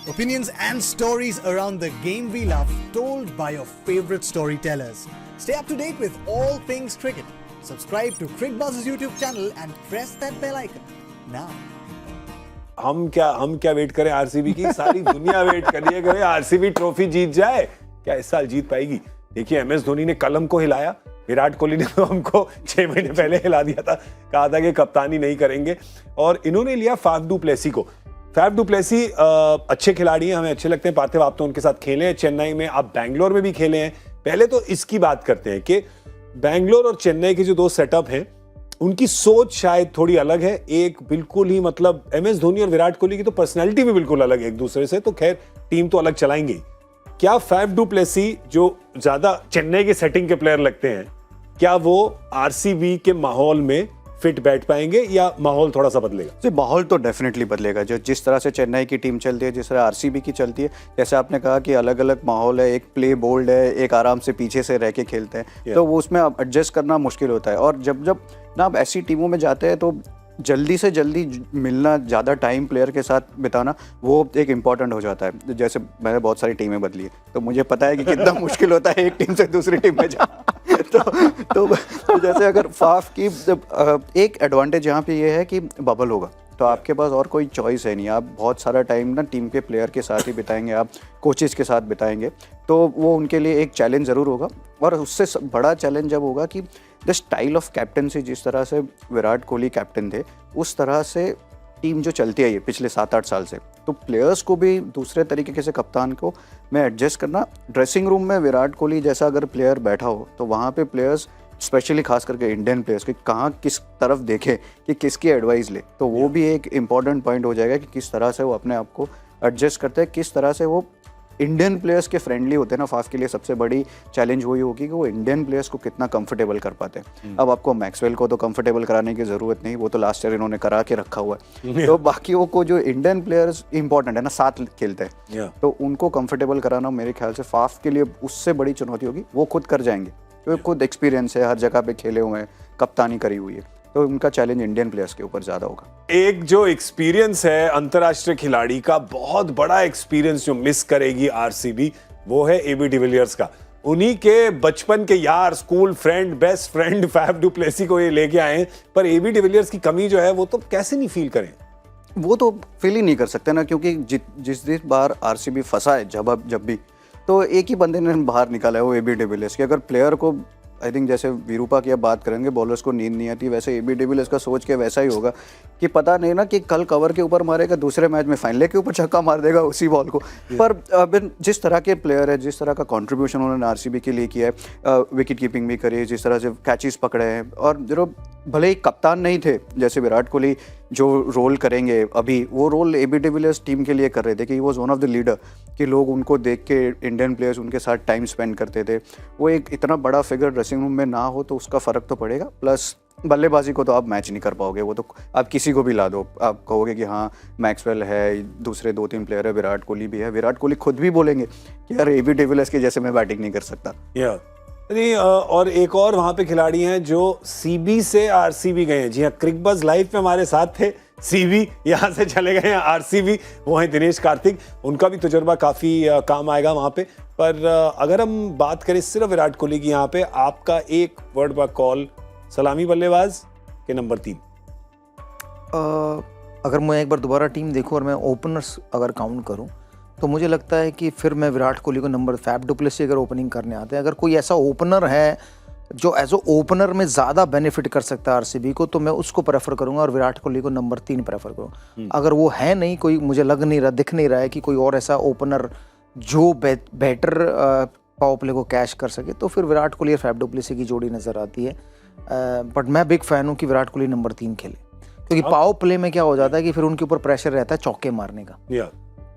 Opinions and stories around the game we love, told by your favorite storytellers. Stay up to date with all things cricket. Subscribe to CricBuzz's YouTube channel and press that bell icon now. हम क्या wait करें RCB की? सारी दुनिया wait कर रही है कि आरसीबी ट्रॉफी जीत जाए। क्या इस साल जीत पाएगी? देखिए, एमएस धोनी ने कलम को हिलाया, विराट कोहली ने तो हमको 6 महीने पहले हिला दिया था, कहा था कि कप्तानी नहीं करेंगे, और इन्होंने लिया फाफ डू प्लेसी को। फाफ डू प्लेसी अच्छे खिलाड़ी हैं, हमें अच्छे लगते हैं। पार्थिव, आप तो उनके साथ खेले हैं चेन्नई में, आप बैंगलोर में भी खेले हैं। पहले तो इसकी बात करते हैं कि बैंगलोर और चेन्नई के जो दो सेटअप हैं, उनकी सोच शायद थोड़ी अलग है। एक बिल्कुल ही, मतलब एमएस धोनी और विराट कोहली की तो पर्सनैलिटी भी बिल्कुल अलग है एक दूसरे से, तो खैर टीम तो अलग चलाएंगे। क्या फाफ डू प्लेसी, जो ज्यादा चेन्नई के सेटिंग के प्लेयर लगते हैं, क्या वो आरसीबी के माहौल में फिट बैठ पाएंगे या माहौल थोड़ा सा बदलेगा? जी, माहौल तो डेफिनेटली बदलेगा। जो जिस तरह से चेन्नई की टीम चलती है, जिस तरह आरसीबी की चलती है, जैसे आपने कहा कि अलग अलग माहौल है, एक प्ले बोल्ड है, एक आराम से पीछे से रह के खेलते हैं, तो वो उसमें एडजस्ट करना मुश्किल होता है। और जब जब ना आप ऐसी टीमों में जाते हैं तो जल्दी से जल्दी मिलना, ज़्यादा टाइम प्लेयर के साथ बिताना, वो एक इम्पॉर्टेंट हो जाता है। जैसे मैंने बहुत सारी टीमें बदली है, तो मुझे पता है कि कितना मुश्किल होता है एक टीम से दूसरी टीम में जाना। तो जैसे अगर फाफ की एक एडवांटेज यहाँ पे ये है कि बबल होगा, तो आपके पास और कोई चॉइस है नहीं। आप बहुत सारा टाइम ना टीम के प्लेयर के साथ ही बिताएंगे, आप कोचेज़ के साथ बिताएंगे, तो वो उनके लिए एक चैलेंज ज़रूर होगा। और उससे बड़ा चैलेंज जब होगा कि द स्टाइल ऑफ कैप्टनसी, जिस तरह से विराट कोहली कैप्टन थे, उस तरह से टीम जो चलती है ये पिछले 7-8 साल से, तो प्लेयर्स को भी दूसरे तरीके से, कप्तान को मैं एडजस्ट करना। ड्रेसिंग रूम में विराट कोहली जैसा अगर प्लेयर बैठा हो, तो वहाँ पे प्लेयर्स, स्पेशली खास करके इंडियन प्लेयर्स, कि कहाँ किस तरफ देखे, कि किसकी एडवाइस ले, तो वो भी एक इम्पॉर्टेंट पॉइंट हो जाएगा कि किस तरह से वो अपने आप को एडजस्ट करते हैं, किस तरह से वो इंडियन प्लेयर्स के फ्रेंडली होते हैं ना। फाफ के लिए सबसे बड़ी चैलेंज वही होगी कि वो इंडियन प्लेयर्स को कितना कंफर्टेबल कर पाते हैं। अब आपको मैक्सवेल को तो कंफर्टेबल कराने की ज़रूरत नहीं, वो तो लास्ट ईयर इन्होंने करा के रखा हुआ है। तो बाकियों को, जो इंडियन प्लेयर्स इंपॉर्टेंट है ना, साथ खेलते हैं, तो उनको कंफर्टेबल कराना मेरे ख्याल से फाफ के लिए उससे बड़ी चुनौती होगी। वो खुद कर जाएंगे, क्योंकि खुद एक्सपीरियंस है, हर जगह पे खेले हुए हैं, कप्तानी करी हुई है, तो उनका चैलेंज इंडियन प्लेयर्स के ऊपर ज़्यादा होगा। एक जो एक्सपीरियंस है अंतर्राष्ट्रीय खिलाड़ी का, बहुत बड़ा एक्सपीरियंस जो मिस करेगी आरसीबी, वो है एबी डिविलियर्स का। उन्हीं के बचपन के यार, school friend, best friend Faf du Plessis को ये लेके आए हैं, पर एबी डिविलियर्स की कमी जो है वो तो कैसे नहीं फील करें? वो तो फील ही नहीं कर सकते ना, क्योंकि जिस बार आरसीबी फंसा है, जब भी, तो एक ही बंदे ने बाहर निकाला है, वो एबी डिविलियर्स की। अगर प्लेयर को, आई थिंक जैसे वीरूपा की अब बात करेंगे, बॉलर्स को नींद नहीं आती, वैसे एबी डिविलियर्स का सोच के वैसा ही होगा कि पता नहीं ना कि कल कवर के ऊपर मारेगा, दूसरे मैच में फाइनल के ऊपर छक्का मार देगा उसी बॉल को। पर अब जिस तरह के प्लेयर है, जिस तरह का कंट्रीब्यूशन उन्होंने आरसीबी के लिए किया है, विकेट कीपिंग भी करी है, जिस तरह से कैचेस पकड़े हैं, और जो भले ही कप्तान नहीं थे, जैसे विराट कोहली जो रोल करेंगे अभी, वो रोल एबी डिविलियर्स टीम के लिए कर रहे थे, कि he was one of the leader, कि लोग उनको देख के, इंडियन प्लेयर्स उनके साथ टाइम स्पेंड करते थे। वो एक इतना बड़ा फिगर ड्रेसिंग रूम में ना हो तो उसका फ़र्क तो पड़ेगा। प्लस बल्लेबाजी को तो आप मैच नहीं कर पाओगे, वो तो आप किसी को भी ला दो, आप कहोगे कि हाँ मैक्सवेल है, दूसरे 2-3 प्लेयर है, विराट कोहली भी है, विराट कोहली खुद भी बोलेंगे कि यार एबी डिविलियर्स के जैसे मैं बैटिंग नहीं कर सकता। नहीं, और एक और वहां पे खिलाड़ी हैं जो सीबी से आरसीबी गए हैं। जी हाँ, क्रिकबज़ लाइव पे हमारे साथ थे, सीबी यहाँ से चले गए हैं आरसीबी, वो हैं दिनेश कार्तिक। उनका भी तजुर्बा काफ़ी काम आएगा वहाँ पे। पर अगर हम बात करें सिर्फ विराट कोहली की, यहाँ पे आपका एक वर्ड बाय कॉल, सलामी बल्लेबाज के नंबर 3? अगर मैं एक बार दोबारा टीम देखूँ और मैं ओपनर्स अगर काउंट करूँ, तो मुझे लगता है कि फिर मैं विराट कोहली को नंबर, फाफ डू प्लेसी अगर ओपनिंग करने आते हैं, अगर कोई ऐसा ओपनर है जो एज ओ ओपनर में ज़्यादा बेनिफिट कर सकता है आरसीबी को, तो मैं उसको प्रेफर करूंगा और विराट कोहली को नंबर 3 प्रेफर करूँगा। अगर वो है नहीं, कोई मुझे लग नहीं रहा, दिख नहीं रहा है कि कोई और ऐसा ओपनर जो बेटर पावर प्ले को कैश कर सके, तो फिर विराट कोहली और फाफ डू प्लेसी की जोड़ी नज़र आती है। बट मैं बिग फैन हूँ कि विराट कोहली नंबर 3 खेले, क्योंकि पावर प्ले में क्या हो जाता है कि फिर उनके ऊपर प्रेशर रहता है चौके मारने का,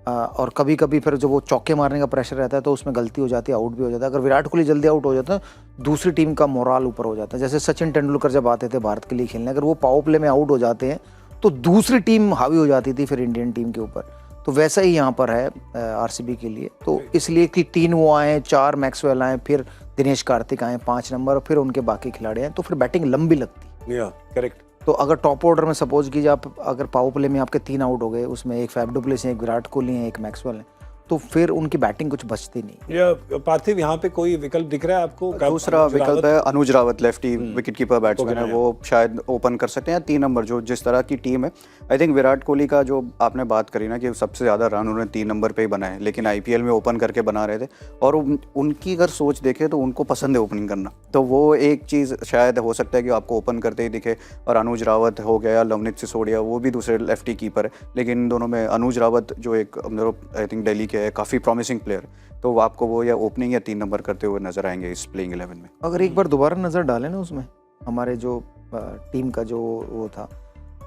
और कभी कभी फिर जब वो चौके मारने का प्रेशर रहता है तो उसमें गलती हो जाती है, आउट भी हो जाता है। अगर विराट कोहली जल्दी आउट हो जाता है, दूसरी टीम का मोराल ऊपर हो जाता है। जैसे सचिन तेंदुलकर जब आते थे भारत के लिए खेलने, अगर वो पावर प्ले में आउट हो जाते हैं तो दूसरी टीम हावी हो जाती थी फिर इंडियन टीम के ऊपर। तो वैसा ही यहाँ पर है आरसीबी के लिए। तो इसलिए कि 3 वो आए, 4 मैक्सवेल आए, फिर दिनेश कार्तिक आए 5 नंबर, और फिर उनके बाकी खिलाड़ी आए, तो फिर बैटिंग लंबी लगती है। करेक्ट। तो अगर टॉप ऑर्डर में सपोज कीजिए आप अगर पावर प्ले में आपके 3 आउट हो गए, उसमें एक फैफ डु प्लेसिस हैं, एक विराट कोहली हैं, एक मैक्सवेल हैं, तो फिर उनकी बैटिंग कुछ बचती नहीं। या पार्थिव, यहाँ पे कोई विकल्प दिख रहा है आपको? दूसरा विकल्प है Anuj Rawat, lefty wicket keeper batsman है, वो शायद ओपन कर सकते हैं। 3 नंबर जो जिस तरह की टीम है, आई थिंक विराट कोहली का जो आपने बात करी ना कि सबसे ज़्यादा रन उन्होंने 3 नंबर पे ही बनाए, लेकिन आईपीएल में ओपन करके बना रहे थे, और उनकी अगर सोच देखें तो उनको पसंद है ओपनिंग करना, तो वो एक चीज़ शायद हो सकता है कि आपको ओपन करते ही दिखे। और अनुज रावत हो गया, लवनीत सिसोदिया, वो भी दूसरे लेफ्टी कीपर है, लेकिन इन दोनों में अनुज रावत जो एक आई थिंक दिल्ली के है, काफ़ी प्रॉमिसिंग प्लेयर, तो वो आपको वो या ओपनिंग या 3 नंबर करते हुए नजर आएंगे इस प्लेइंग 11 में। अगर एक बार दोबारा नज़र डालें ना उसमें, हमारे जो टीम का जो वो था,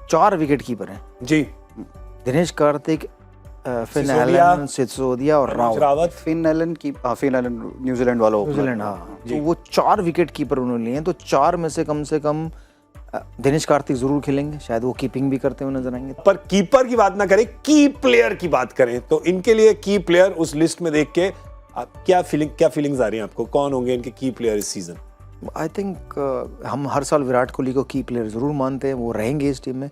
4 विकेट कीपर हैं जी, दिनेश कार्तिक, फिन एलन, सिसोदिया और रावत। फिन एलन न्यूजीलैंड वाला ओपनर। न्यूजीलैंड, हाँ, तो वो 4 विकेट कीपर उन्होंने लिए हैं, तो 4 में से कम दिनेश कार्तिक जरूर खेलेंगे, शायद वो कीपिंग भी करते हुए नजर आएंगे। पर कीपर की बात ना करें, की प्लेयर की बात करें, तो इनके लिए की प्लेयर उस लिस्ट में देख के आप क्या फीलिंग्स आ रही हैं आपको? कौन होंगे इनके की प्लेयर इस सीजन? आई थिंक हम हर साल विराट कोहली को की प्लेयर जरूर मानते हैं, वो रहेंगे इस टीम में,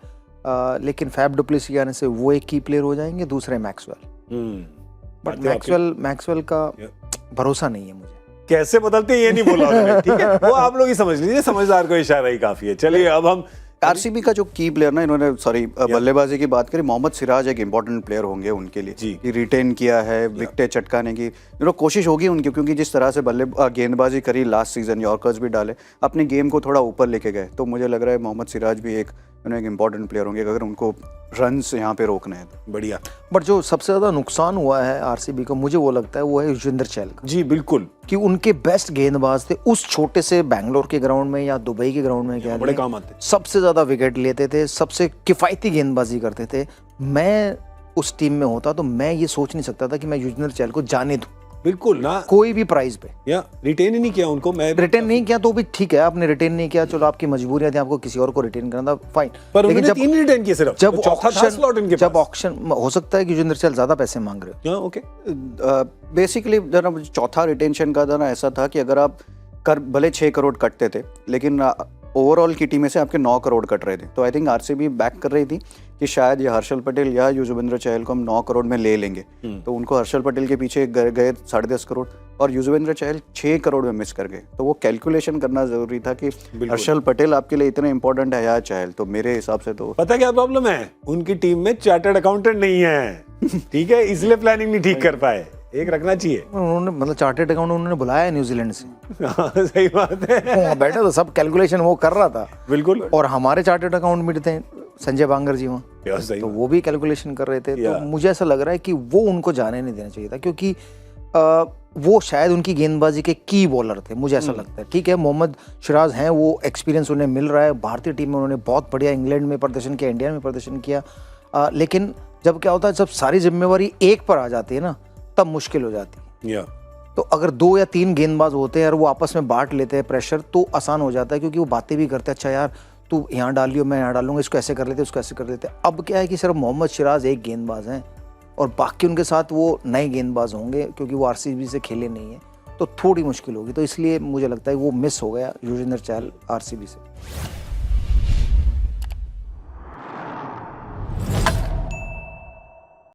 लेकिन फैफ डु प्लेसिस आने से वो एक की प्लेयर हो जाएंगे, दूसरे मैक्सवेल। बट मैक्सवेल का भरोसा नहीं है मुझे। कैसे बदलते हैं ये नहीं बोला उन्होंने, ठीक है, वो आप लोग ही समझ लीजिए, समझदार को इशारा ही काफी है। चलिए अब हम आरसीबी का जो की प्लेयर ना, इन्होंने बल्लेबाजी की बात करी, मोहम्मद सिराज एक इंपॉर्टेंट प्लेयर होंगे उनके लिए जी, कि रिटेन किया है, विकेटें चटकाने की कोशिश होगी उनकी, क्योंकि जिस तरह से गेंदबाजी करी लास्ट सीजन, यॉर्कर्स भी डाले, अपने गेम को थोड़ा ऊपर लेके गए, तो मुझे लग रहा है मोहम्मद सिराज भी एक इंपॉर्टेंट प्लेयर होंगे अगर उनको रन्स यहाँ पे रोकने हैं तो। बढ़िया। बट जो सबसे ज्यादा नुकसान हुआ है आरसीबी को, मुझे वो लगता है वो है युजवेंद्र चहल का। जी बिल्कुल, कि उनके बेस्ट गेंदबाज थे उस छोटे से बैंगलोर के ग्राउंड में या दुबई के ग्राउंड में, क्या बड़े काम आते, सबसे ज्यादा विकेट लेते थे, सबसे किफायती गेंदबाजी करते थे। मैं उस टीम में होता तो मैं ये सोच नहीं सकता था कि मैं युजवेंद्र चहल को जाने दूं, बिल्कुल ना, कोई भी प्राइस पे। या रिटेन ही नहीं किया उनको। मैं रिटेन नहीं किया तो भी ठीक है, आपने रिटेन नहीं किया, चलो आपकी मजबूरियां थी, आपको किसी और को रिटेन करना था, फाइन। पर लेकिन जब 3 रिटेन किए सिर्फ, जब तो चौथा था स्लॉट इनके पास। जब ऑक्शन हो सकता है कि युजवेंद्र चहल ज्यादा पैसे मांग रहे हो। ओके, बेसिकली जरा चौथा रिटेंशन का था ना, ऐसा था कि अगर आप भले 6 करोड़ कटते थे, लेकिन ओवरऑल की टीम में से आपके 9 करोड़ कट रहे थे, तो आई थिंक आरसीबी बैक कर रही थी कि शायद ये हर्षल पटेल या युजवेंद्र चहल को हम 9 करोड़ में ले लेंगे, तो उनको हर्षल पटेल के पीछे गए 10.5 करोड़, और युजवेंद्र चहल 6 करोड़ में मिस कर गए, तो वो कैलकुलेशन करना जरूरी था कि हर्षल पटेल आपके लिए इतने इंपॉर्टेंट है या चहल, तो मेरे हिसाब से तो पता क्या प्रॉब्लम है, उनकी टीम में चार्टर्ड अकाउंटेंट नहीं है, ठीक है, इसलिए प्लानिंग नहीं ठीक कर पाए। एक रखना चाहिए, उन्होंने मतलब चार्टर्ड अकाउंट उन्होंने बुलाया न्यूजीलैंड से। सही बात है, वहाँ बैठे तो सब कैलकुलेशन वो कर रहा था, बिल्कुल, और हमारे चार्टर्ड अकाउंट में थे संजय बांगर जी वहाँ, तो वो भी कैलकुलेशन कर रहे थे। तो मुझे ऐसा लग रहा है कि वो उनको जाने नहीं देना चाहिए था, क्योंकि वो शायद उनकी गेंदबाजी के की बॉलर थे, मुझे ऐसा लगता है। ठीक है, मोहम्मद सिराज हैं, वो एक्सपीरियंस उन्हें मिल रहा है, भारतीय टीम में उन्होंने बहुत बढ़िया इंग्लैंड में प्रदर्शन किया, इंडिया में प्रदर्शन किया, लेकिन जब क्या होता है, जब सारी जिम्मेवारी एक पर आ जाती है ना, तब मुश्किल हो जाती है। तो अगर 2 या 3 गेंदबाज होते हैं और वो आपस में बांट लेते हैं प्रेशर, तो आसान हो जाता है, क्योंकि वो बातें भी करते हैं, अच्छा यार तू यहाँ डाल लियो, मैं यहाँ डालूंगा, इसको ऐसे कर लेते, उसको ऐसे कर लेते। अब क्या है कि सिर्फ मोहम्मद सिराज एक गेंदबाज हैं और बाकी उनके साथ वो नए गेंदबाज होंगे, क्योंकि वो आरसीबी से खेले नहीं है, तो थोड़ी मुश्किल होगी। तो इसलिए मुझे लगता है वो मिस हो गया युजवेंद्र चहल आरसीबी से।